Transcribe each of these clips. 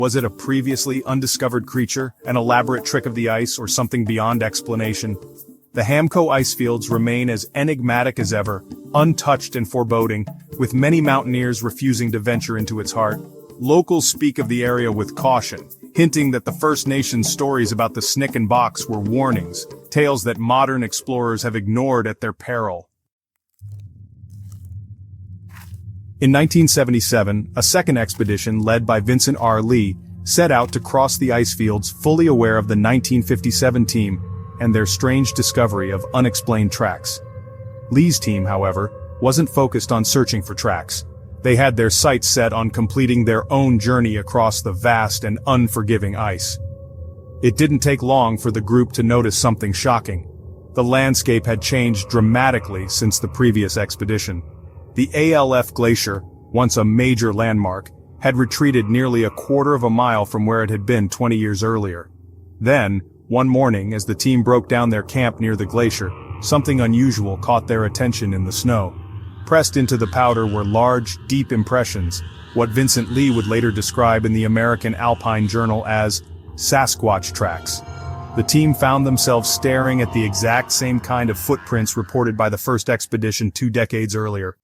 Was it a previously undiscovered creature, an elaborate trick of the ice, or something beyond explanation? The Hamco ice fields remain as enigmatic as ever, untouched and foreboding, with many mountaineers refusing to venture into its heart. Locals speak of the area with caution, hinting that the First Nations stories about the Snick and Box were warnings, tales that modern explorers have ignored at their peril. In 1977, a second expedition led by Vincent R. Lee set out to cross the ice fields, fully aware of the 1957 team and their strange discovery of unexplained tracks. Lee's team, however, wasn't focused on searching for tracks. They had their sights set on completing their own journey across the vast and unforgiving ice. It didn't take long for the group to notice something shocking. The landscape had changed dramatically since the previous expedition. The ALF Glacier, once a major landmark, had retreated nearly a quarter of a mile from where it had been 20 years earlier. Then, one morning as the team broke down their camp near the glacier, something unusual caught their attention in the snow. Pressed into the powder were large, deep impressions, what Vincent Lee would later describe in the American Alpine Journal as Sasquatch tracks. The team found themselves staring at the exact same kind of footprints reported by the first expedition 2 decades earlier.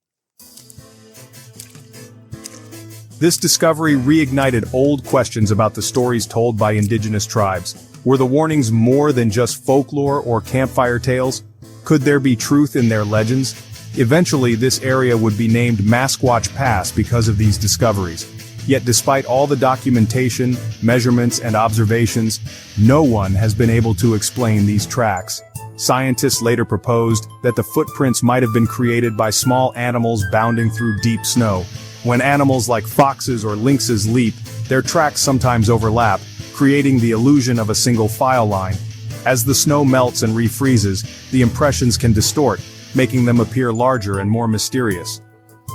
This discovery reignited old questions about the stories told by indigenous tribes. Were the warnings more than just folklore or campfire tales? Could there be truth in their legends? Eventually, this area would be named Masquatch Pass because of these discoveries. Yet despite all the documentation, measurements, and observations, no one has been able to explain these tracks. Scientists later proposed that the footprints might have been created by small animals bounding through deep snow. When animals like foxes or lynxes leap, their tracks sometimes overlap, creating the illusion of a single file line. As the snow melts and refreezes, the impressions can distort, making them appear larger and more mysterious.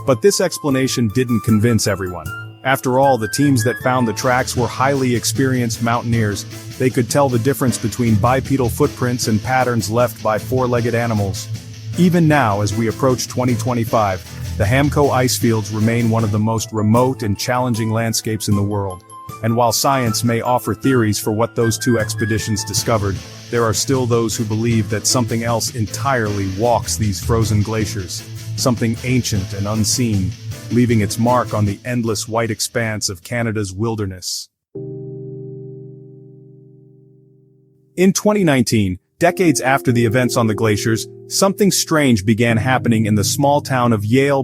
But this explanation didn't convince everyone. After all, the teams that found the tracks were highly experienced mountaineers. They could tell the difference between bipedal footprints and patterns left by four-legged animals. Even now, as we approach 2025, the Hamco ice fields remain one of the most remote and challenging landscapes in the world. And while science may offer theories for what those 2 expeditions discovered, there are still those who believe that something else entirely walks these frozen glaciers, something ancient and unseen, leaving its mark on the endless white expanse of Canada's wilderness. In 2019, decades after the events on the glaciers, something strange began happening in the small town of Yale,